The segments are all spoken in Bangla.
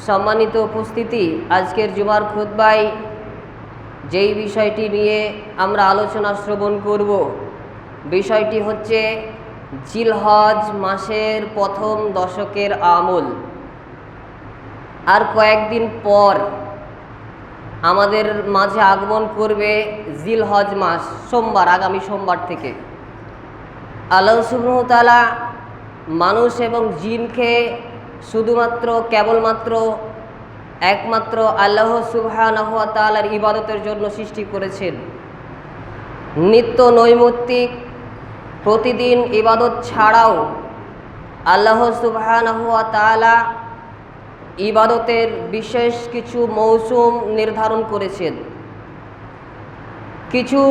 সম্মানিত উপস্থিতি, আজকের জুমার খুতবায় যেই বিষয়টি নিয়ে আমরা আলোচনা শ্রবণ করব, বিষয়টি হচ্ছে জিলহজ মাসের প্রথম দশকের আমল। আর কয়েকদিন পর আমাদের মাঝে আগমন করবে জিলহজ মাস, সোমবার, আগামী সোমবার থেকে। আল্লাহ সুবহানাহু ওয়া তাআলা মানুষ এবং জিনকে শুধুমাত্র কেবলমাত্র একমাত্র আল্লাহ সুবহানাহু ওয়া তাআলার ইবাদতের জন্য সৃষ্টি করেছেন। নিত্য নৈমিত্তিক প্রতিদিন ইবাদত ছাড়াও আল্লাহ সুবহানাহু ওয়া তাআলা ইবাদতের বিশেষ কিছু মৌসুম নির্ধারণ করেছেন। কিছু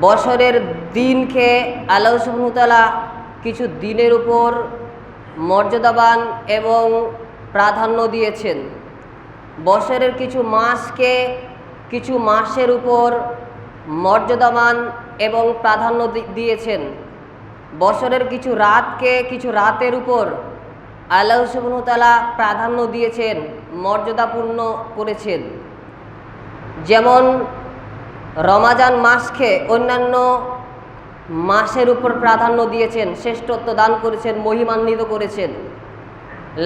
বছরের দিনকে আল্লাহ সুবহানাহু ওয়া তাআলা কিছু দিনের উপর মর্যাদাবান এবং প্রাধান্য দিয়েছেন। বছরের কিছু মাসকে কিছু মাসের উপর মর্যাদাবান এবং প্রাধান্য দিয়েছেন। বছরের কিছু রাতকে কিছু রাতের উপর আল্লাহ সুবহানাহু ওয়া তাআলা প্রাধান্য দিয়েছেন, মর্যাদাপূর্ণ করেছেন। যেমন রমাজান মাসকে অন্যান্য মাসের উপর প্রাধান্য দিয়েছেন, শ্রেষ্ঠত্ব দান করেছেন, মহিমান্বিত করেছেন।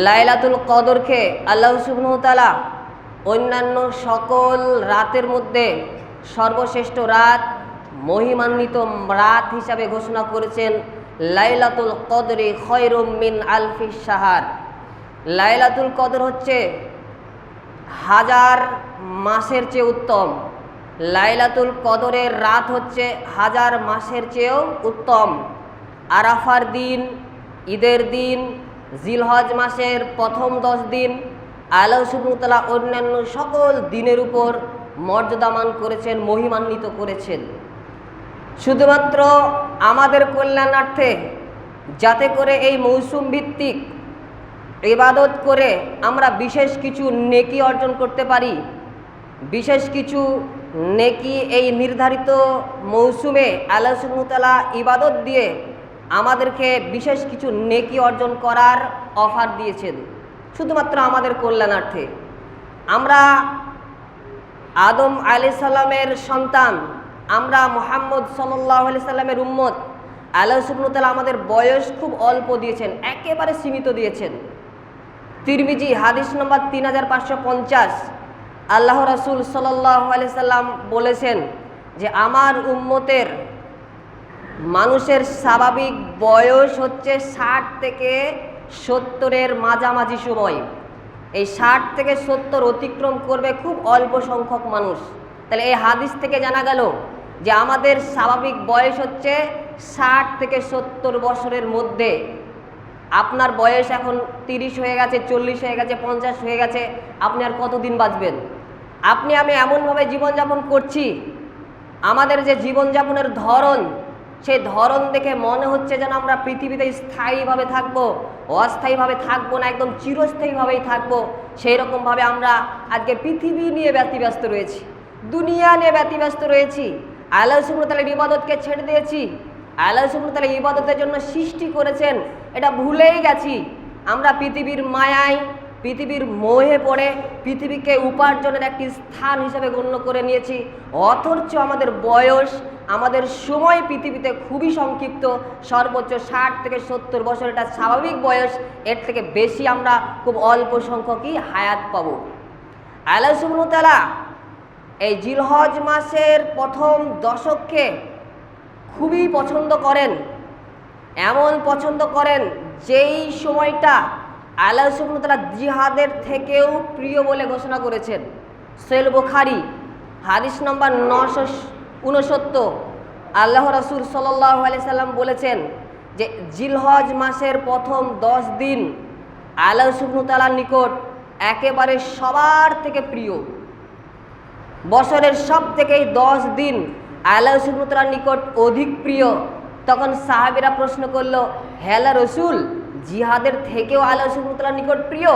লাইলাতুল কদরকে আল্লাহ সুবহানাহু ওয়া তাআলা অন্যান্য সকল রাতের মধ্যে সর্বশ্রেষ্ঠ রাত, মহিমান্বিত রাত হিসাবে ঘোষণা করেছেন। লাইলাতুল কদরি খয়রুম মিন আলফি শাহর। লাইলাতুল কদর হচ্ছে হাজার মাসের চেয়ে উত্তম। লাইলাতুল কদরের রাত হচ্ছে হাজার মাসের চেয়েও উত্তম। আরাফার দিন, ঈদের দিন, জিলহজ মাসের প্রথম 10 দিন আল্লাহ সুবহানাহু ওয়া তাআলা অন্যান্য সকল দিনের উপর মর্যাদামান করেছেন, মহিমান্বিত করেছেন, শুধুমাত্র আমাদের কল্যাণার্থে, যাতে করে এই মৌসুম ভিত্তিক ইবাদত করে আমরা বিশেষ কিছু নেকি অর্জন করতে পারি। বিশেষ কিছু নেকি এই নির্ধারিত মৌসুমে আল্লাহ সুবহানাহু ওয়া তাআলা ইবাদত দিয়ে আমাদেরকে বিশেষ কিছু নেকি অর্জন করার অফার দিয়েছেন, শুধুমাত্র আমাদের কল্যাণার্থে। আমরা আদম আলাইহিস সালামের সন্তান, আমরা মুহাম্মদ সাল্লাল্লাহু আলাইহি সাল্লামের উম্মত। আল্লাহ সুবহানাহু ওয়া তাআলা আমাদের বয়স খুব অল্প দিয়েছেন, একেবারে সীমিত দিয়েছেন। তিরমিজি হাদিস নম্বর 3550, আল্লাহ রাসূল সাল্লাল্লাহু আলাইহি সাল্লাম বলেছেন যে আমার উম্মতের মানুষের স্বাভাবিক বয়স হচ্ছে 60 থেকে 70-এর মাঝামাঝি সময়। এই 60 থেকে 70 অতিক্রম করবে খুব অল্প সংখ্যক মানুষ। তাহলে এই হাদিস থেকে জানা গেল যে আমাদের স্বাভাবিক বয়স হচ্ছে 60 থেকে 70 বছরের মধ্যে। আপনার বয়স এখন 30 হয়ে গেছে, 40 হয়ে গেছে, 50 হয়ে গেছে, আপনি আর কতদিন বাঁচবেন? আপনি আমি এমনভাবে জীবনযাপন করছি, আমাদের যে জীবনযাপনের ধরন, সেই ধরন দেখে মনে হচ্ছে যেন আমরা পৃথিবীতে স্থায়ীভাবে থাকবো, অস্থায়ীভাবে থাকবো না, একদম চিরস্থায়ীভাবেই থাকবো। সেই রকমভাবে আমরা আজকে পৃথিবী নিয়ে ব্যতিব্যস্ত রয়েছি, দুনিয়া নিয়ে ব্যতিব্যস্ত রয়েছি। আল্লাহ সুবহানাহু ওয়া তাআলার ইবাদতকে ছেড়ে দিয়েছি। আল্লাহ সুবহানাহু ওয়া তাআলা ইবাদতের জন্য সৃষ্টি করেছেন, এটা ভুলেই গেছি। আমরা পৃথিবীর মায়ায়, পৃথিবীর মোহে পড়ে পৃথিবীকে উপার্জনের একটি স্থান হিসেবে গণ্য করে নিয়েছি। অথচ আমাদের বয়স, আমাদের সময় পৃথিবীতে খুবই সংক্ষিপ্ত। সর্বোচ্চ 60 থেকে 70 বছর, এটা স্বাভাবিক বয়স। এর থেকে বেশি আমরা খুব অল্প সংখ্যকই হায়াত পাবো। আল্লাহ সুবহানাহু ওয়া তাআলা এই জিলহজ মাসের প্রথম দশককে খুবই পছন্দ করেন। এমন পছন্দ করেন যেই সময়টা আল্লাহ সুবহানাহু ওয়া তাআলা জিহাদের থেকেও প্রিয় বলে ঘোষণা করেছেন। সহিহ বুখারী হাদিস নম্বর 969, আল্লাহ রাসূল সাল্লাল্লাহু আলাইহি সাল্লাম বলেছেন যে জিলহজ মাসের প্রথম 10 দিন আল্লাহ সুবহানাহু ওয়া তাআলার নিকট একেবারে সবার থেকে প্রিয়। বছরের সব থেকে 10 দিন আল্লাহ সুবহানাহু ওয়া তাআলার নিকট অধিক প্রিয়। তখন সাহাবীরা প্রশ্ন করলো, হে আল্লাহ রাসূল, জিহাদের থেকেও আল্লাহ সুবহানাহু ওয়া তাআলার নিকট প্রিয়?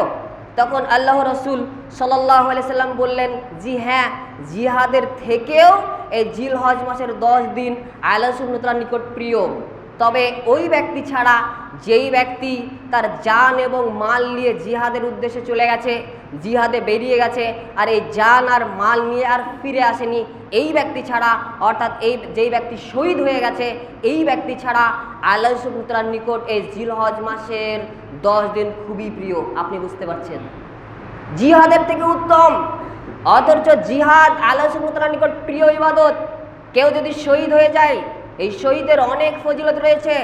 তখন আল্লাহ রাসূল সাল্লাল্লাহু আলাইহি সাল্লাম বললেন, জি হ্যাঁ, জিহাদের থেকেও এই জিলহজ মাসের 10 দিন আল্লাহ সুবহানাহু ওয়া তাআলার নিকট প্রিয়। তবে ওই ব্যক্তি ছাড়া যেই ব্যক্তি তার জান এবং মাল নিয়ে জিহাদের উদ্দেশ্যে চলে গেছে, জিহাদে বেরিয়ে গেছে, আর এই জান আর মাল নিয়ে আর ফিরে আসেনি, এই ব্যক্তি ছাড়া, অর্থাৎ যেই ব্যক্তি শহীদ হয়ে গেছে, এই ব্যক্তি ছাড়া আল্লাহ সুবহানাহু ওয়া তাআলার নিকট এই জিলহজ মাসের 10 দিন খুবই প্রিয়। আপনি বুঝতে পারছেন, জিহাদের থেকে উত্তম, অথচ জিহাদ আল্লাহ সুবহানাহু ওয়া তাআলার নিকট প্রিয় ইবাদত। কেউ যদি শহীদ হয়ে যায়, এই শহীদের অনেক ফজিলত রয়েছে,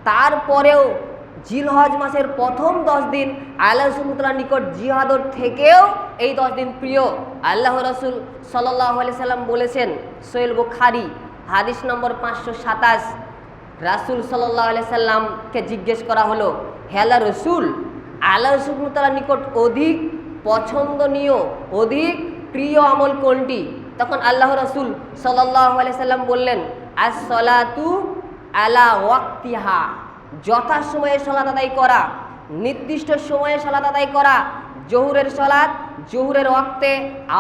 তারপরেও জিলহজ মাসের প্রথম 10 দিন আল্লাহ সুবহানাহু ওয়া তাআলার নিকট জিহাদের থেকেও এই 10 দিন প্রিয়। আল্লাহ রাসূল সাল্লাল্লাহু আলাইহি সাল্লাম বলেছেন, সহিহ বুখারী হাদিস নম্বর 527, রাসূল সাল্লাল্লাহু আলাইহি সাল্লামকে জিজ্ঞেস করা হলো, হে আল্লাহ রাসূল, আল্লাহ সুবহানাহু ওয়া তাআলার নিকট অধিক পছন্দনীয়, অধিক প্রিয় আমল কোনটি? তখন আল্লাহ রাসূল সাল্লাল্লাহু আলাইহি সাল্লাম বললেন, আস-সালাতু আলা ওয়াক্তিহা, যথাসময়ে সালাত আদায় করা, নির্দিষ্ট সময়ে সালাত আদায় করা। জোহরের সালাত জোহরের ওয়াক্তে,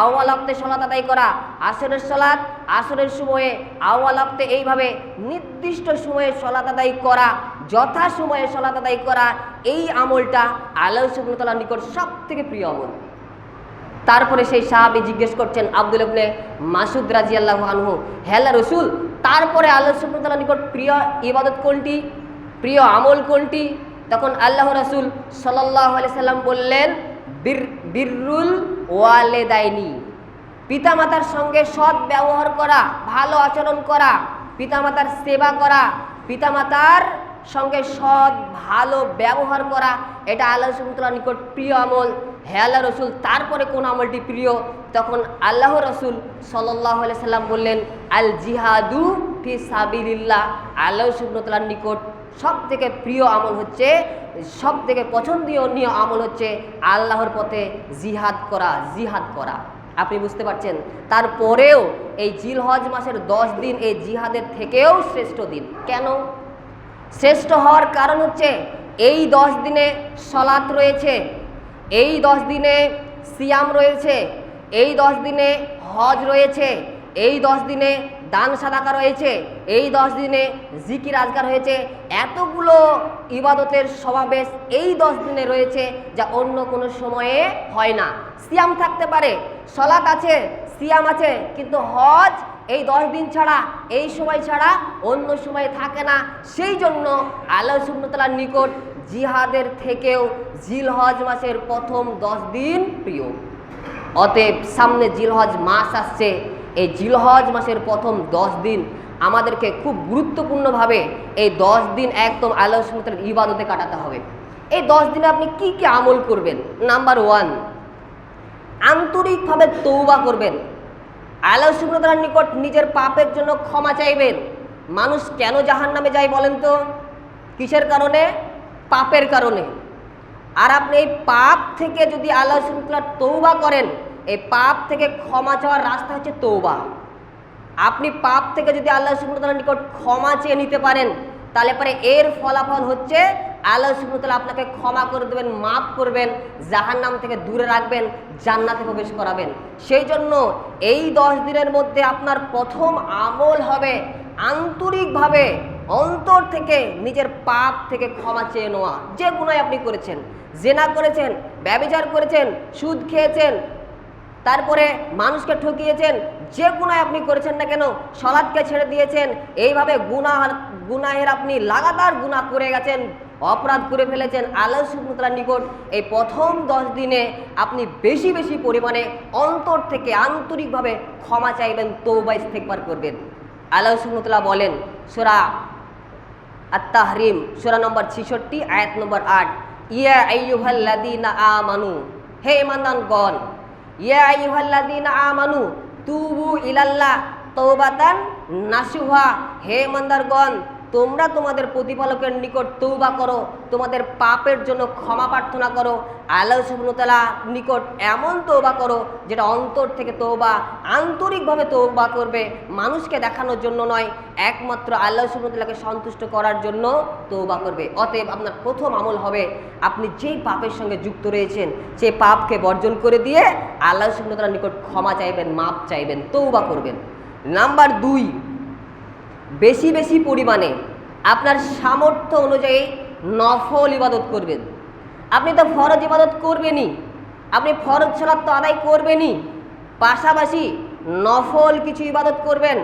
আউয়াল ওয়াক্তে সালাত আদায় করা। আসরের সালাত আসরের সময়ে, আউয়াল ওয়াক্তে, এইভাবে নির্দিষ্ট সময়ে সালাত আদায় করা, যথা সময়ে সালাত আদায় করা, এই আমলটা আল্লাহ সুবহানাহু ওয়া তাআলার নিকট সবথেকে প্রিয় আমল। তারপরে সেই সাহাবী জিজ্ঞেস করছেন, আব্দুল্লাহ ইবনে মাসউদ রাদিয়াল্লাহু আনহু, হে আল্লাহর রাসূল, তারপরে আল্লাহ সুবহানাহু ওয়া তাআলার নিকট প্রিয় ইবাদত কোনটি, প্রিয় আমল কোনটি? তখন আল্লাহ রাসূল সাল্লাল্লাহু আলাইহি সাল্লাম বললেন, বিররুল ওয়ালিদাইনি, পিতামাতার সঙ্গে সৎ ব্যবহার করা, ভালো আচরণ করা, পিতামাতার সেবা করা, পিতামাতার সঙ্গে সৎ ভালো ব্যবহার করা, এটা আল্লাহ সুবহানাহু ওয়া তাআলার নিকট প্রিয় আমল। হে আল্লাহ রাসূল, তারপরে কোন আমলটি প্রিয়? তখন আল্লাহ রাসূল সাল্লাল্লাহু আলাইহি সাল্লাম বললেন, আল জিহাদু ফি সাবিলিল্লাহ, আল্লাহ সুবহানাহু ওয়া তাআলার নিকট সবথেকে প্রিয় আমল হচ্ছে, সবথেকে পছন্দনীয় আমল হচ্ছে আল্লাহর পথে জিহাদ করা, জিহাদ করা। আপনি বুঝতে পারছেন, তারপরেও এই জিলহজ মাসের 10 দিন এই জিহাদের থেকেও শ্রেষ্ঠ দিন। কেন শ্রেষ্ঠ হওয়ার কারণ হচ্ছে, এই 10 দিনে সালাত রয়েছে, এই 10 দিনে সিয়াম রয়েছে, এই 10 দিনে হজ রয়েছে, এই 10 দিনে দান সাদাকা রয়েছে, এই 10 দিনে জিকির আজকার হয়েছে। এতগুলো ইবাদতের সমাবেশ এই 10 দিনে রয়েছে, যা অন্য কোনো সময়ে হয় না। সিয়াম থাকতে পারে, সালাত আছে, সিয়াম আছে, কিন্তু হজ এই 10 দিন ছাড়া, এই সময় ছাড়া অন্য সময় থাকে না। সেই জন্য আল্লাহ সুবহানাহু ওয়া তাআলার নিকট জিহাদের থেকেও জিলহজ মাসের প্রথম 10 দিন প্রিয়। অতএব সামনে জিলহজ মাস আসছে, এই জিলহজ মাসের প্রথম 10 দিন আমাদেরকে খুব গুরুত্বপূর্ণভাবে এই 10 দিন একদম আল্লাহ সুবহানাহু ওয়া তাআলার ইবাদতে কাটাতে হবে। এই 10 দিনে আপনি কি কি আমল করবেন? নাম্বার 1, আন্তরিকভাবে তওবা করবেন, আল্লাহ সুবহানাহু ওয়া তাআলার নিকট নিজের পাপের জন্য ক্ষমা চাইবেন। মানুষ কেন জাহান্নামে যায় বলেন তো? কিসের কারণে? পাপের কারণে। আর আপনি এই পাপ থেকে যদি আল্লাহ সুবহানাহু ওয়া তাআলা তওবা করেন, এই পাপ থেকে ক্ষমা চাওয়ার রাস্তা হচ্ছে তওবা। আপনি পাপ থেকে যদি আল্লাহ সুবহানাহু ওয়া তাআলার নিকট ক্ষমা চেয়ে নিতে পারেন, তাহলে পরে এর ফলাফল হচ্ছে আল্লাহ সুবহানাহু ওয়া তাআলা আপনাকে ক্ষমা করে দেবেন, মাফ করবেন, জাহান্নাম থেকে দূরে রাখবেন, জান্নাতে প্রবেশ করাবেন। সেই জন্য এই 10 দিনের মধ্যে আপনার প্রথম আমল হবে আন্তরিকভাবে অন্তর থেকে নিজের পাপ থেকে ক্ষমা চেয়ে নেওয়া। যে গুনাহ আপনি করেছেন, জেনা করেছেন, ব্যভিচার করেছেন, সুদ খেয়েছেন, তারপরে মানুষকে ঠকিয়েছেন, যে গুনাহ আপনি করেছেন না কেন, সালাতকে ছেড়ে দিয়েছেন, এইভাবে গুনাহের আপনি লাগাতার গুনাহ করে গেছেন, অপরাধ করে ফেলেছেন, আল্লাহ সুবহানাহু ওয়া তাআলার নিকট এই প্রথম 10 দিনে আপনি বেশি বেশি পরিমাণে অন্তর থেকে আন্তরিকভাবে ক্ষমা চাইবেন, তওবা ইস্তেগফার করবেন। আল্লাহ সুবহানাহু ওয়া তাআলা বলেন সূরা আত-তাহরিম সূরা নম্বর 66 আয়াত নম্বর 8, ইয়া আইয়ুহাল্লাযীনা আমানু, হে ঈমানদারগণ, ইয়া আইয়ুহাল্লাযীনা আমানু তুবু ইলাল্লাহ তাওবাতান নাসুহা, হে ঈমানদারগণ, তোমরা তোমাদের প্রতিপালকের নিকট তওবা করো, তোমাদের পাপের জন্য ক্ষমা প্রার্থনা করো। আল্লাহ সুবহানাহু ওয়া তাআলা নিকট এমন তওবা করো যেটা অন্তর থেকে তওবা, আন্তরিকভাবে তওবা করবে, মানুষকে দেখানোর জন্য নয়, একমাত্র আল্লাহ সুবহানাহু ওয়া তাআলাকে সন্তুষ্ট করার জন্য তওবা করবে। অতএব আপনার প্রথম আমল হবে, আপনি যেই পাপের সঙ্গে যুক্ত রয়েছেন সেই পাপকে বর্জন করে দিয়ে আল্লাহ সুবহানাহু ওয়া তাআলার নিকট ক্ষমা চাইবেন, মাপ চাইবেন, তওবা করবেন। নাম্বার 2, বেশি বেশি পরিমাণে আপনার সামর্থ্য অনুযায়ী নফল ইবাদত করবেন। আপনি তো ফরজ ইবাদত করবেনই, আপনি ফরজ সালাত তো আদায় করবেনই, পাশাপাশি নফল কিছু ইবাদত করবেন।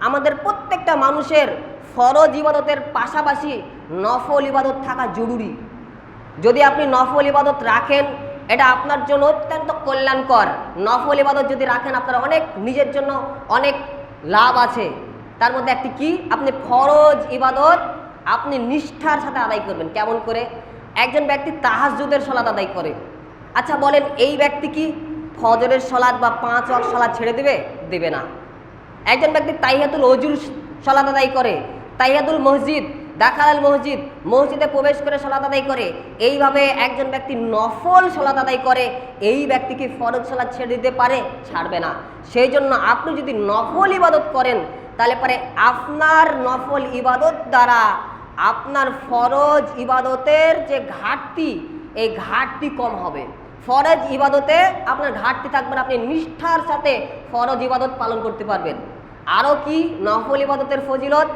আমাদের প্রত্যেকটা মানুষের ফরজ ইবাদতের পাশাপাশি নফল ইবাদত থাকা জরুরি। যদি আপনি নফল ইবাদত রাখেন, এটা আপনার জন্য অত্যন্ত কল্যাণকর। নফল ইবাদত যদি রাখেন, আপনার অনেক নিজের জন্য অনেক লাভ আছে। তার মধ্যে একটি কি, আপনি ফরজ ইবাদত আপনি নিষ্ঠার সাথে আদায় করবেন। কেমন করে? একজন ব্যক্তি তাহাজ্জুদের সালাত আদায় করে, আচ্ছা বলেন এই ব্যক্তি কি ফজরের সালাত বা 5 ওয়াক্ত সালাত ছেড়ে দেবে না। একজন ব্যক্তি তাহিয়াতুল ওযুর সালাত আদায় করে, তাহিয়াতুল মসজিদ, দাখালাল মসজিদ, মসজিদে প্রবেশ করে সালাত আদায় করে, এইভাবে একজন ব্যক্তি নফল সালাত আদায় করে, এই ব্যক্তি কি ফরজ সালাত ছেড়ে দিতে পারে? ছাড়বে না। সেই জন্য আপনি যদি নফল ইবাদত করেন, তাহলে পরে আপনার নফল ইবাদত দ্বারা আপনার ফরজ ইবাদতের যে ঘাটতি, এই ঘাটতি কম হবে। ফরজ ইবাদতে আপনার ঘাটতি থাকবে না, আপনি নিষ্ঠার সাথে ফরজ ইবাদত পালন করতে পারবেন। আরও কি নফল ইবাদতের ফজিলত,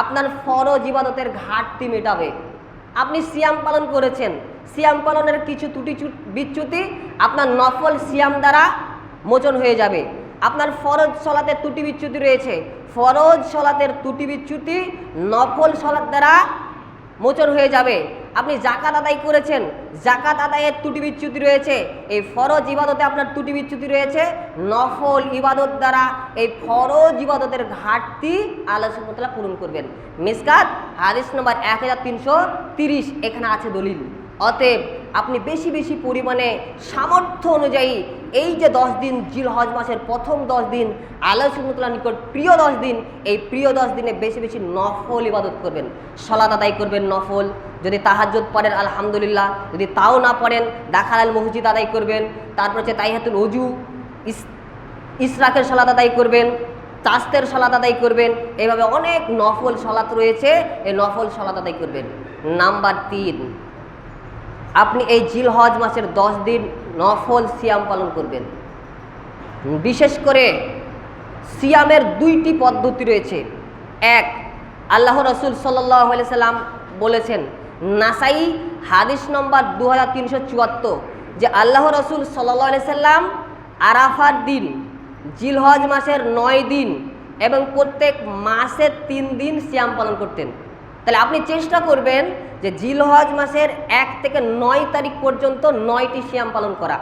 আপনার ফরজ ইবাদতের ঘাটতি মেটাবে। আপনি সিয়াম পালন করেছেন, সিয়াম পালনের কিছু ত্রুটি বিচ্যুতি আপনার নফল সিয়াম দ্বারা মোচন হয়ে যাবে। আপনার ফরজ সালাতের ত্রুটি বিচ্যুতি রয়েছে, ফরজ সালাতের ত্রুটি বিচ্যুতি নফল সালাত দ্বারা মোচন হয়ে যাবে। আপনি জাকাত আদায় করেছেন, জাকাত আদায়ের ত্রুটি বিচ্যুতি রয়েছে, এই ফরজ ইবাদতে আপনার ত্রুটি বিচ্যুতি রয়েছে, নফল ইবাদত দ্বারা এই ফরজ ইবাদতের ঘাটতি আল্লাহ সুবহানাহু ওয়া তাআলা পূরণ করবেন। মিসকাত হাদিস নম্বর 1330 এখানে আছে দলিল। অতএব আপনি বেশি বেশি পরিমাণে সামর্থ্য অনুযায়ী এই যে 10 দিন জিলহজ মাসের প্রথম 10 দিন আল্লাহ সুবহানাহু ওয়া তাআলার নিকট প্রিয় 10 দিন, এই প্রিয় 10 দিনে বেশি বেশি নফল ইবাদত করবেন, সালাত আদায় করবেন নফল। যদি তাহাজ্জুদ পড়েন আলহামদুলিল্লাহ, যদি তাও না পড়েন দাখালাল মসজিদ আদায় করবেন, তারপর হচ্ছে তাহিয়াতুল ওযু, ইসরাকের সালাত আদায় করবেন, চাস্তের সালাত আদায় করবেন। এইভাবে অনেক নফল সালাত রয়েছে, এই নফল সালাত আদায় করবেন। নাম্বার 3, আপনি এই জিলহজ মাসের 10 দিন নফল সিয়াম পালন করবেন। বিশেষ করে সিয়ামের 2টি পদ্ধতি রয়েছে। এক, আল্লাহ রাসূল সাল্লাল্লাহু আলাইহি সাল্লাম বলেছেন, নাসাই হাদিস নম্বর 2374, যে আল্লাহ রাসূল সাল্লাল্লাহু আলাইহি সাল্লাম আরাফার দিন, জিলহজ মাসের 9 দিন এবং প্রত্যেক মাসের 3 দিন সিয়াম পালন করতেন। তাহলে আপনি চেষ্টা করবেন যে জিলহজ মাসের 1 থেকে 9 তারিখ পর্যন্ত 9টি সিয়াম পালন করা।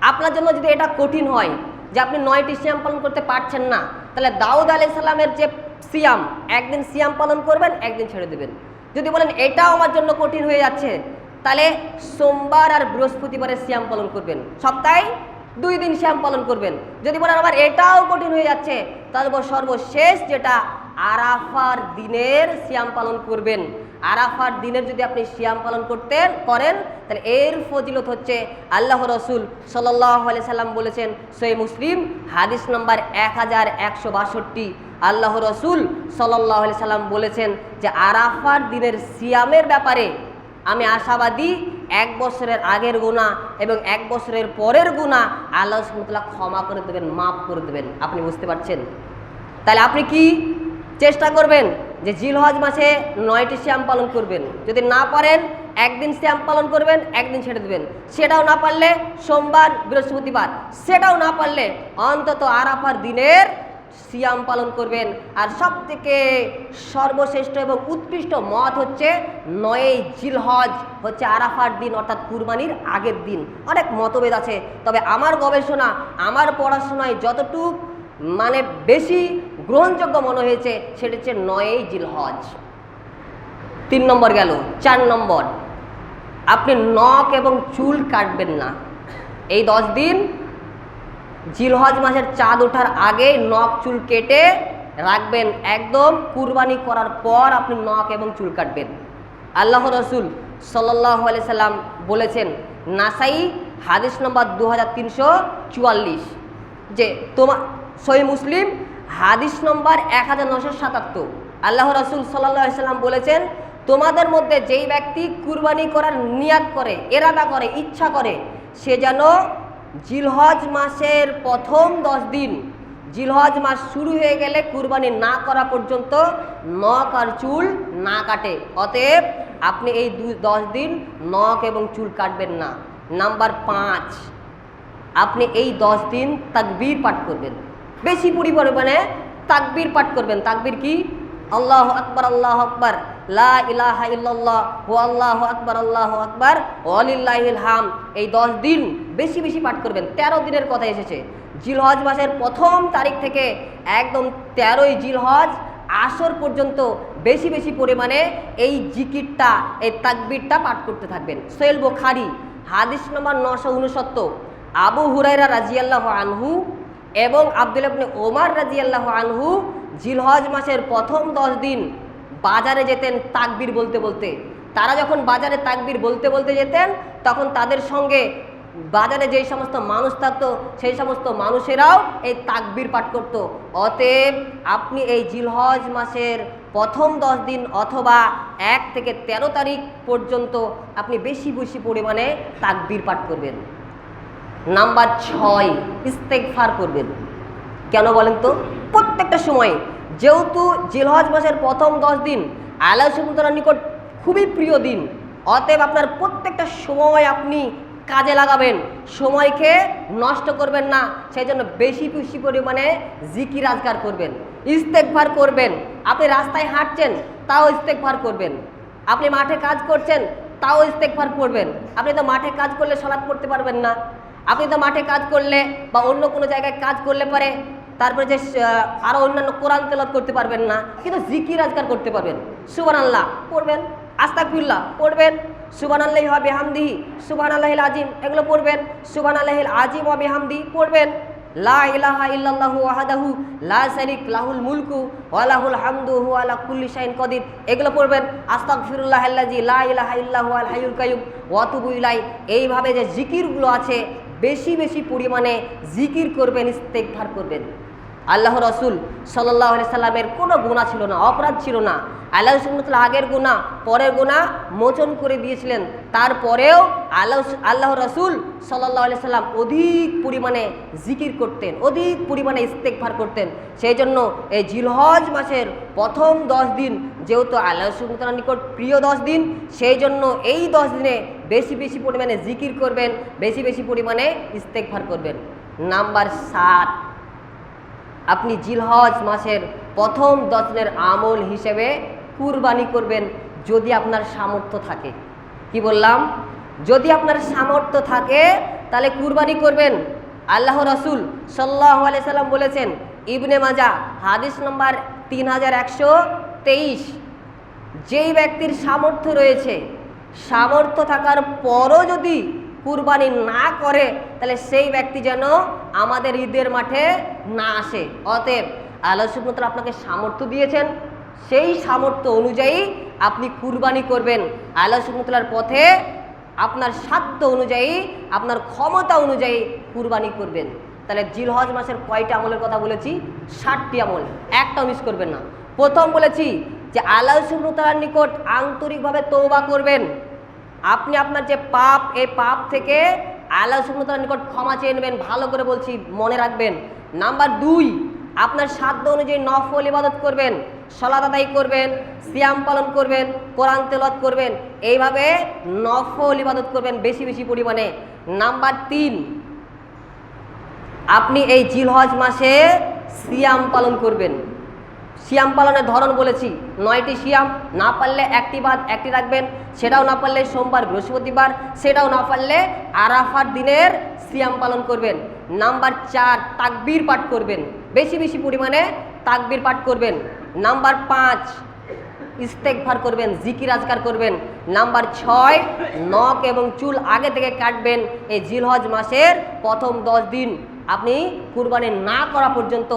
আপনার জন্য যদি এটা কঠিন হয় যে আপনি 9টি সিয়াম পালন করতে পারছেন না, তাহলে দাউদ আলাইহিস সালামের যে সিয়াম, একদিন সিয়াম পালন করবেন, একদিন ছেড়ে দেবেন। যদি বলেন এটাও আমার জন্য কঠিন হয়ে যাচ্ছে, তাহলে সোমবার আর বৃহস্পতিবারের সিয়াম পালন করবেন, সপ্তাহে 2 দিন সিয়াম পালন করবেন। যদি বলেন আবার এটাও কঠিন হয়ে যাচ্ছে, তাহলে সর্বশেষ যেটা আরাফার দিনের সিয়াম পালন করবেন। আরাফার দিনের যদি আপনি সিয়াম পালন করেন, তাহলে এর ফজিলত হচ্ছে আল্লাহ রাসূল সাল্লাল্লাহু আলাইহি সাল্লাম বলেছেন, সহিহ মুসলিম হাদিস নম্বর 1162, আল্লাহ রাসূল সাল্লাল্লাহু আলাইহি সাল্লাম বলেছেন যে আরাফার দিনের সিয়ামের ব্যাপারে আমি আশাবাদী, 1 বছরের আগের গুনাহ এবং 1 বছরের পরের গুনাহ আল্লাহ সুবহানাহু ওয়া তাআলা ক্ষমা করে দেবেন, মাফ করে দেবেন। আপনি বুঝতে পারছেন? তাহলে আপনি কি চেষ্টা করবেন যে জিলহজ মাসে 9টি সিয়াম পালন করবেন। যদি না পারেন একদিন সিয়াম পালন করবেন, একদিন ছেড়ে দেবেন। সেটাও না পারলে সোমবার বৃহস্পতিবার, সেটাও না পারলে অন্তত আরাফার দিনের সিয়াম পালন করবেন। আর সবথেকে সর্বশ্রেষ্ঠ এবং উৎকৃষ্ট মত হচ্ছে 9ই জিলহজ হচ্ছে আরাফার দিন, অর্থাৎ কুরবানির আগের দিন। অনেক মতভেদ আছে, তবে আমার গবেষণা, আমার পড়াশোনায় যতটুকু বেশি গ্রহণযোগ্য মনে হয়েছে সেটা হচ্ছে 9ই জিলহজ। 3 নম্বর গেল। 4 নম্বর, আপনি নখ এবং চুল কাটবেন না। এই 10 দিন জিলহজ মাসের চাঁদ ওঠার আগে নখ চুল কেটে রাখবেন, একদম কুরবানি করার পর আপনি নখ এবং চুল কাটবেন। আল্লাহ রাসূল সাল্লাল্লাহু আলাইহি সাল্লাম বলেছেন, নাসাই হাদিস নম্বর 2344, যে সহিহ মুসলিম হাদিস নম্বর 1977, আল্লাহ রাসূল সাল্লাল্লাহু আলাইহি সাল্লাম বলেছেন, তোমাদের মধ্যে যেই ব্যক্তি কুরবানি করার নিয়াত করে, ইরাদা করে, ইচ্ছা করে, সে যেন জিলহজ মাসের প্রথম 10 দিন জিলহজ মাস শুরু হয়ে গেলে কুরবানি না করা পর্যন্ত নখ আর চুল না কাটে। অতএব আপনি এই 10 দিন নখ এবং চুল কাটবেন না। নাম্বার 5, আপনি এই 10 দিন তাকবীর পাঠ করবেন, বেশি পরিমাণে তাকবীর পাঠ করবেন। তাকবীর কি? আল্লাহু আকবার, আল্লাহু আকবার, লা ইলাহা ইল্লাল্লাহ, আল্লাহু আকবার, আল্লাহু আকবার, ওয়ালিল্লাহিল হামদ। এই 10 দিন বেশি বেশি পাঠ করবেন। 13 দিনের কথা এসেছে। জিলহজ মাসের প্রথম তারিখ থেকে একদম 13ই জিলহজ আসর পর্যন্ত বেশি বেশি পরিমাণে এই জিকিরটা, এই তাকবীরটা পাঠ করতে থাকবেন। সহিহ বুখারী হাদিস নম্বর 969, আবু হুরায়রা রাদিয়াল্লাহু আনহু এবং আব্দুল্লাহ ইবনে ওমর রাদিয়াল্লাহু আনহু জিলহজ মাসের প্রথম 10 দিন বাজারে যেতেন তাকবীর বলতে বলতে। তারা যখন বাজারে তাকবীর বলতে বলতে যেতেন, তখন তাদের সঙ্গে বাজারে যেই সমস্ত মানুষ থাকতো সেই সমস্ত মানুষেরাও এই তাকবীর পাঠ করত। অতএব আপনি এই জিলহজ মাসের প্রথম 10 দিন অথবা 1 থেকে 13 তারিখ পর্যন্ত আপনি বেশি বেশি পরিমাণে তাকবীর পাঠ করবেন। নাম্বার 6, ইস্তেগফার করবেন। কেন বলেন তো? প্রত্যেকটা সময়, যেহেতু জিলহজ মাসের প্রথম 10 দিন আল্লাহ সুবহানাহু ওয়া তাআলার নিকট খুবই প্রিয় দিন, অতএব আপনার প্রত্যেকটা সময় আপনি কাজে লাগাবেন, সময়কে নষ্ট করবেন না। সেই জন্য বেশি বেশি পরিমাণে জিকির আজকার করবেন, ইস্তেগফার করবেন। আপনি রাস্তায় হাঁটছেন, তাও ইস্তেগফার করবেন। আপনি মাঠে কাজ করছেন, তাও ইস্তেগফার করবেন। আপনি তো মাঠে কাজ করলে সালাত পড়তে পারবেন না। আপনি তো মাঠে কাজ করলে বা অন্য কোনো জায়গায় কাজ করলে পারে তারপরে যে আরও অন্যান্য কোরআন তেলাওয়াত করতে পারবেন না, কিন্তু জিকির আজকার করতে পারবেন। সুবহানাল্লাহ পড়বেন, আস্তাগফিরুল্লাহ পড়বেন, সুবহানাল্লাহি ওয়া বিহামদিহি, সুবহানাল্লাহিল আযীম এগুলো পড়বেন, সুবহানাল্লাহিল আযীম ওয়া বিহামদিহি পড়বেন, লা ইলাহা ইল্লাল্লাহু ওয়াহদাহু লা শারীকা লাহুল মুলকু ওয়া লাহুল হামদু ওয়া আলা কুল্লি শাইইন কাদির এগুলো পড়বেন, আস্তাগফিরুল্লাহাল্লাযী লা ইলাহা ইল্লা হুয়াল হাইয়ুল কাইয়্যুম ওয়া আতুবু ইলাইহি। এইভাবে যে জিকিরগুলো আছে বেশি বেশি পরিমাণে জিকির করবেন, ইস্তেগফার করবেন। আল্লাহ রাসূল সাল্লাল্লাহু আলাইহি সাল্লামের কোনো গুনাহ ছিল না, অপরাধ ছিল না। আল্লাহ সুবহানাহু ওয়া তাআলা আগের গুনাহ পরের গুনাহ মোচন করে দিয়েছিলেন। তারপরেও আল্লাহ রাসূল সাল্লাল্লাহু আলাইহি সাল্লাম অধিক পরিমাণে জিকির করতেন, অধিক পরিমাণে ইস্তেগফার করতেন। সেই জন্য এই জিলহজ মাসের প্রথম 10 দিন যেহেতু আল্লাহ সুবহানাহু ওয়া তাআলার নিকট প্রিয় 10 দিন, সেই জন্য এই 10 দিনে বেশি বেশি পরিমাণে জিকির করবেন, বেশি বেশি পরিমাণে ইস্তেগফার করবেন। নাম্বার 7, আপনি জিলহজ মাসের প্রথম 10 দিনের আমল হিসেবে কুরবানি করবেন, যদি আপনার সামর্থ্য থাকে। কি বললাম? যদি আপনার সামর্থ্য থাকে তাহলে কুরবানি করবেন। আল্লাহ রাসূল সাল্লাল্লাহু আলাইহি সাল্লাম বলেছেন, ইবনে মাজাহ হাদিস নম্বর 3123, যেই ব্যক্তির সামর্থ্য রয়েছে, সামর্থ্য থাকার পরও যদি কুরবানি না করে তাহলে সেই ব্যক্তি যেন আমাদের ঈদের মাঠে না আসে। অতএব আল্লাহ সুবহানাহু ওয়া তাআলা আপনাকে সামর্থ্য দিয়েছেন, সেই সামর্থ্য অনুযায়ী আপনি কুরবানি করবেন। আল্লাহ সুবহানাহু ওয়া তাআলার পথে আপনার সাধ্য অনুযায়ী, আপনার ক্ষমতা অনুযায়ী কুরবানি করবেন। তাহলে জিলহজ মাসের কয়টা আমলের কথা বলেছি? 60টি আমল, একটাও মিস করবেন না। প্রথম বলেছি যে আল্লাহ সুবহানাহু ওয়া তাআলার নিকট আন্তরিকভাবে তওবা করবেন। আপনি আপনার যে পাপ, এই পাপ থেকে আল্লাহ সুবহানাহু ওয়া তাআলার নিকট ক্ষমা চেয়ে নেবেন। ভালো করে বলছি, মনে রাখবেন। নাম্বার 2, আপনার সাধ্য অনুযায়ী নফল ইবাদত করবেন, সালাত আদায় করবেন, সিয়াম পালন করবেন, কোরআন তেলাওয়াত করবেন। এইভাবে নফল ইবাদত করবেন বেশি বেশি পরিমাণে। নাম্বার 3, আপনি এই জিলহজ মাসে সিয়াম পালন করবেন। সিয়াম পালনের ধরন বলেছি 9টি সিয়াম, না পারলে একটি বাদ একটি রাখবেন, সেটাও না পারলে সোমবার বৃহস্পতিবার, সেটাও না পারলে আরাফার দিনের সিয়াম পালন করবেন। নাম্বার 4, তাকবীর পাঠ করবেন, বেশি বেশি পরিমাণে তাকবীর পাঠ করবেন। নাম্বার 5, ইস্তেগফার করবেন, জিকির আজকার করবেন। নাম্বার 6, নখ এবং চুল আগে থেকে কাটবেন। এই জিলহজ মাসের প্রথম 10 দিন আপনি কুরবানি না করা পর্যন্ত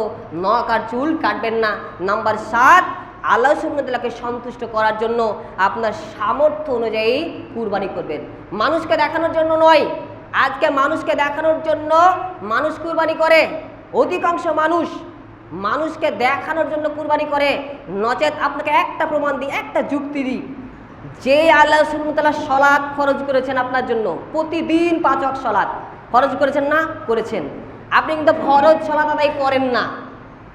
নখ আর চুল কাটবেন না। নাম্বার 7, আল্লাহ সুবহানাহু ওয়া তাআলাকে সন্তুষ্ট করার জন্য আপনার সামর্থ্য অনুযায়ী কুরবানি করবেন, মানুষকে দেখানোর জন্য নয়। আজকে মানুষকে দেখানোর জন্য মানুষ কুরবানি করে, অধিকাংশ মানুষ মানুষকে দেখানোর জন্য কুরবানি করে। নচেত আপনাকে একটা প্রমাণ দিই, একটা যুক্তি দিই, যে আল্লাহ সুবহানাহু ওয়া তাআলা সালাত ফরজ করেছেন আপনার জন্য, প্রতিদিন 5 ওয়াক্ত সালাত ফরজ করেছেন না? করেছেন। আপনি কিন্তু ফরজ সালাত আদায় করেন না,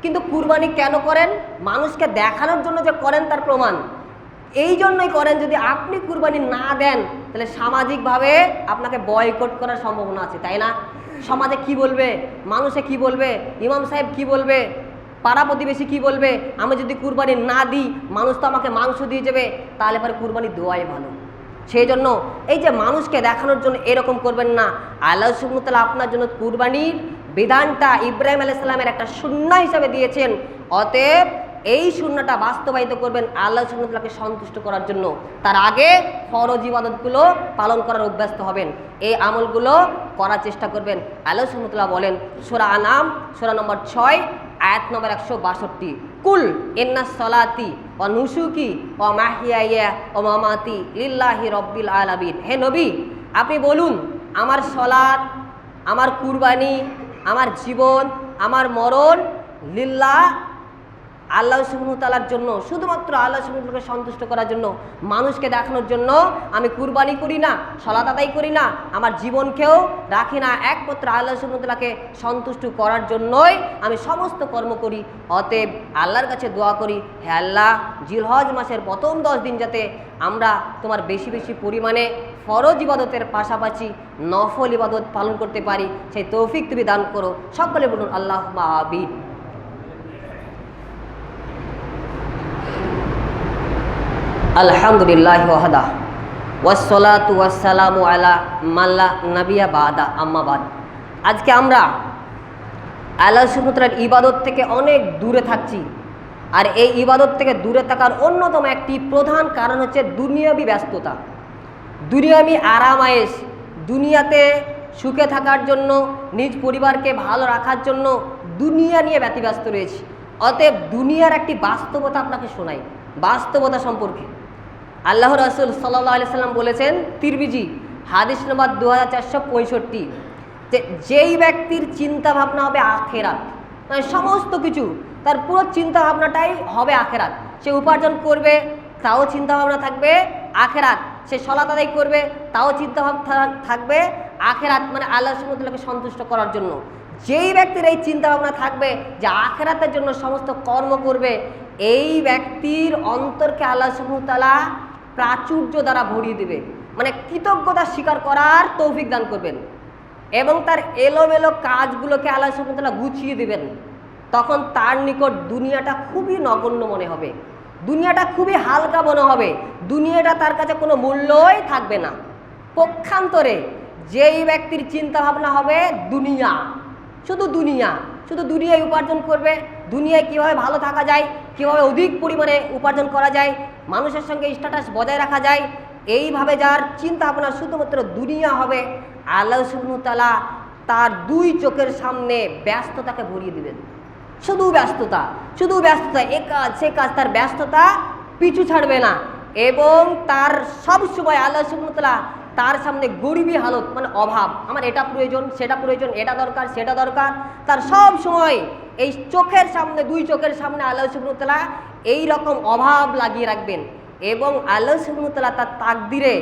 কিন্তু কুরবানি কেন করেন? মানুষকে দেখানোর জন্য যে করেন তার প্রমাণ। এই জন্যই করেন, যদি আপনি কুরবানি না দেন তাহলে সামাজিকভাবে আপনাকে বয়কট করার সম্ভাবনা আছে, তাই না? সমাজে কি বলবে, মানুষে কি বলবে, ইমাম সাহেব কি বলবে, পাড়া প্রতিবেশী কি বলবে, আমি যদি কুরবানি না দিই মানুষ তো আমাকে মাংস দিয়ে যাবে, তাহলে পরে কুরবানি দেওয়াই ভালো। সেই জন্য এই যে মানুষকে দেখানোর জন্য এরকম করবেন না। আল্লাহ সুবহানাহু ওয়া তাআলা আপনার জন্য কুরবানির বিধানটা ইব্রাহিম আলাইহিস সালামের একটা সুন্নাহ হিসাবে দিয়েছেন। অতএব এই সুন্নাহটা বাস্তবায়িত করবেন আল্লাহ সুবহানাহু ওয়া তাআলাকে সন্তুষ্ট করার জন্য। তার আগে ফরজ ইবাদতগুলো পালন করার অভ্যস্ত হবেন, এই আমলগুলো করার চেষ্টা করবেন। আল্লাহ সুবহানাহু ওয়া তাআলা বলেন সূরা আনাম সূরা নম্বর 6 আয়াত নম্বর 162, কুল ইন্নাস সলাতি ওয়া নুসুকি ওয়া মাহইয়ায়া ওয়া মামাতি লিল্লাহি রাব্বিল আলামিন। হে নবী, আপনি বলুন আমার সলাত, আমার কুরবানি, আমার জীবন, আমার মরণ লিল্লাহ, আল্লাহ সুবহানাহু ওয়া তাআলার জন্য, শুধুমাত্র আল্লাহ সুবহানাহু ওয়া তাআলাকে সন্তুষ্ট করার জন্য, মানুষকে দেখানোর জন্য আমি কুরবানি করি না, সালাত আদায় করি না, আমার জীবনকেও রাখি না, একমাত্র আল্লাহ সুবহানাহু ওয়া তাআলাকে সন্তুষ্ট করার জন্যই আমি সমস্ত কর্ম করি। অতএব আল্লাহর কাছে দোয়া করি, হে আল্লাহ, জিলহজ মাসের প্রথম 10 দিন যাতে আমরা তোমার বেশি বেশি পরিমাণে ফরজ ইবাদতের পাশাপাশি নফল ইবাদত পালন করতে পারি, সেই তৌফিক তুমি দান করো। সকলে বলুন আল্লাহুম্মা আমিন। আলহামদুলিল্লাহ ওয়াহদা ওয়াসসালাতু ওয়াসসালামু আলা মাল্লা নাবিয়া বাদা আম্মা বাদ। আজকে আমরা আল্লাহ সুবহানাহু ওয়া তাআলার ইবাদত থেকে অনেক দূরে থাকছি, আর এই ইবাদত থেকে দূরে থাকার অন্যতম একটি প্রধান কারণ হচ্ছে দুনিয়াবি ব্যস্ততা, দুনিয়াবি আরামায়েশ, দুনিয়াতে সুখে থাকার জন্য, নিজ পরিবারকে ভালো রাখার জন্য দুনিয়া নিয়ে ব্যতিব্যস্ত রয়েছি। অতএব দুনিয়ার একটি বাস্তবতা আপনাকে শোনাই, বাস্তবতা সম্পর্কে। আল্লাহ রাসূল সাল্লাল্লাহু আলাইহি সাল্লাম বলেছেন, তিরমিজি হাদিস নম্বর 2465, যে যেই ব্যক্তির চিন্তা ভাবনা হবে আখেরাত, মানে সমস্ত কিছু তার পুরো চিন্তা ভাবনাটাই হবে আখেরাত, সে উপার্জন করবে তাও চিন্তা ভাবনা থাকবে আখেরাত, সে সালাত আদায় করবে তাও চিন্তা ভাবনা থাকবে আখেরাত, মানে আল্লাহ সুবহানাহু ওয়া তাআলাকে সন্তুষ্ট করার জন্য। যেই ব্যক্তির এই চিন্তা ভাবনা থাকবে যে আখেরাতের জন্য সমস্ত কর্ম করবে, এই ব্যক্তির অন্তরকে আল্লাহ সুবহানাহু ওয়া তাআলা প্রাচুর্য দ্বারা ভরিয়ে দেবে, মানে কৃতজ্ঞতা স্বীকার করার তৌফিক দান করবেন, এবং তার এলোমেলো কাজগুলোকে আল্লাহ সুবহানাহু ওয়া তাআলা গুছিয়ে দেবেন। তখন তার নিকট দুনিয়াটা খুবই নগণ্য মনে হবে, দুনিয়াটা খুবই হালকা মনে হবে, দুনিয়াটা তার কাছে কোনো মূল্যই থাকবে না। পক্ষান্তরে যেই ব্যক্তির চিন্তা ভাবনা হবে দুনিয়া, শুধু দুনিয়া, শুধু দুনিয়ায় উপার্জন করবে, দুনিয়ায় কীভাবে ভালো থাকা যায়, কীভাবে অধিক পরিমাণে উপার্জন করা যায়, মানুষের সঙ্গে স্ট্যাটাস বজায় রাখা যায়, এইভাবে যার চিন্তা ভাবনা শুধুমাত্র দুনিয়া হবে, আল্লাহ সুবহানাহু ওয়া তাআলা তার 2 চোখের সামনে ব্যস্ততাকে ভরিয়ে দিবেন। শুধু ব্যস্ততা, শুধু ব্যস্ততা, এ কাজ সে কাজ, তার ব্যস্ততা পিছু ছাড়বে না, এবং তার সব সময় আল্লাহ সুবহানাহু ওয়া তাআলা তার সামনে গরিবী হালত, মানে অভাব, আমার এটা প্রয়োজন, সেটা প্রয়োজন, এটা দরকার, সেটা দরকার, তার সব সময় এই চোখের সামনে, 2 চোখের সামনে আল্লাহ সুবহানাহু ওয়া তাআলা এই রকম অভাব লাগিয়ে রাখবেন, এবং আল্লাহ সুবহানাহু ওয়া তাআলা তার তাকদিরে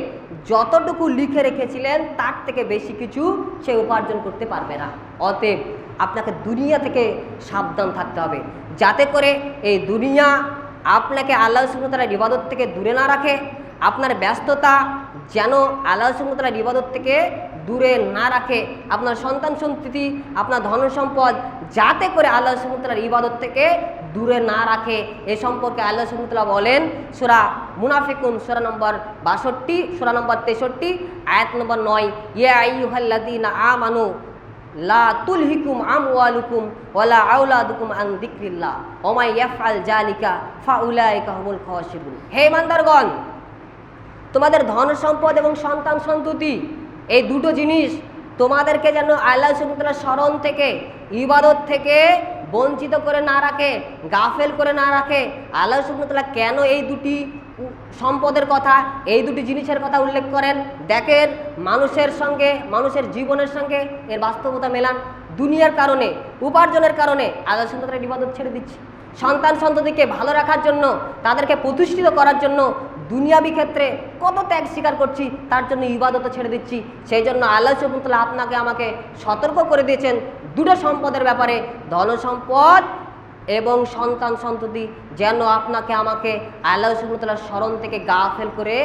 যতটুকু লিখে রেখেছিলেন তার থেকে বেশি কিছু সে উপার্জন করতে পারবে না। অতএব আপনাকে দুনিয়া থেকে সাবধান থাকতে হবে, যাতে করে এই দুনিয়া আপনাকে আল্লাহ সুবহানাহু ওয়া তাআলার ইবাদত থেকে দূরে না রাখে, আপনার ব্যস্ততা যেন আল্লাহ সুবহানাহু ওয়া তাআলার ইবাদত থেকে দূরে না রাখে, আপনার সন্তান সন্ততি, আপনার ধন সম্পদ যাতে করে আল্লাহ সুবহানাহু ওয়া তাআলার ইবাদত থেকে দূরে না রাখে। এ সম্পর্কে আল্লাহ সুবহানাহু ওয়া তাআলা বলেন সূরা মুনাফিকুন সূরা নম্বর 62, সূরা নম্বর 63, আয়াত নম্বর 9, ইয়া আইয়ুহাল্লাযীনা আমানু লা তুলহিকুম আমওয়ালুকুম ওয়ালা আওলাদুকুম আন যিকরিল্লাহ ওয়া মান ইয়াফআল যালিকা ফাউলাইকা হুমুল খাসিরুন। হে ইমানদারগণ, তোমাদের ধন সম্পদ এবং সন্তান সন্ততি, এই দুটো জিনিস তোমাদেরকে যেন আল্লাহ সুবহানাহু ওয়া তাআলার স্মরণ থেকে, ইবাদত থেকে বঞ্চিত করে না রাখে, গাফেল করে না রাখে। আল্লাহ সুবহানাহু ওয়া তাআলা কেন এই দুটি সম্পদের কথা, এই দুটি জিনিসের কথা উল্লেখ করেন? দেখেন, মানুষের সঙ্গে, মানুষের জীবনের সঙ্গে এর বাস্তবতা মেলান। দুনিয়ার কারণে, উপার্জনের কারণে আল্লাহ সুবহানাহু ওয়া তাআলার ইবাদত ছেড়ে দিচ্ছি, সন্তান সন্ততিকে ভালো রাখার জন্য, তাদেরকে প্রতিষ্ঠিত করার জন্য দুনিয়াবি ক্ষেত্রে কত ত্যাগ স্বীকার করছি, তার জন্য ইবাদত ছেড়ে দিচ্ছি। সেই জন্য আল্লাহ সুবহানাহু ওয়া তাআলা আপনাকে আমাকে সতর্ক করে দিয়েছেন দুটো সম্পদের ব্যাপারে, ধন সম্পদ এবং সন্তান সন্ততি যেন আপনাকে আমাকে আল্লাহ সুবহানাহু ওয়া তাআলার স্মরণ থেকে গাফেল করে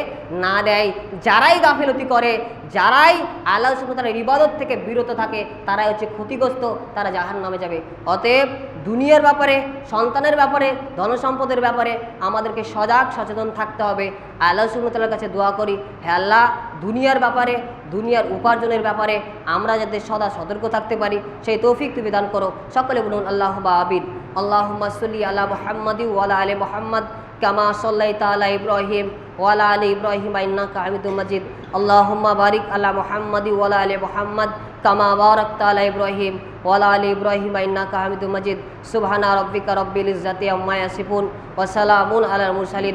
না দেয়। যারাই গাফেলতি করে, যারাই আল্লাহ সুবহানাহু ওয়া তাআলার ইবাদত থেকে বিরত থাকে, তারাই হচ্ছে ক্ষতিগ্রস্ত, তারা জাহান্নামে যাবে। অতএব দুনিয়ার ব্যাপারে, সন্তানের ব্যাপারে, ধনসম্পদের ব্যাপারে আমাদেরকে সজাগ সচেতন থাকতে হবে। আল্লাহ সুবহানাহু ওয়া তাআলার কাছে দোয়া করি, হে আল্লাহ, দুনিয়ার ব্যাপারে, দুনিয়ার উপার্জনের ব্যাপারে আমরা যাতে সদা সতর্ক থাকতে পারি সেই তৌফিক তুমি দান করো। সকলে বলুন আল্লাহুম্মা আমিন। আল্লাহুম্মা সাল্লি আলা মুহাম্মাদি ওয়া আলা আলি মুহাম্মাদ কামা সাল্লাইতা আলা ইব্রাহিম ওয়া আলা আলি ইব্রাহিম ইন্নাকা হামিদুম মাজিদ। আল্লাহুম্মা বারিক আলা মুহাম্মাদি ওয়া আলা আলি মুহাম্মাদ কামা বারাকতা আলা ইব্রাহিম ওয়া আলা আলি ইব্রাহিম ইন্নাকা হামিদুম মাজিদ। সুবহানা রাব্বিকা রাব্বিল ইজ্জাতি আম্মা ইয়াসিফুন ওয়া সালামুন আলাল মুরসালিন।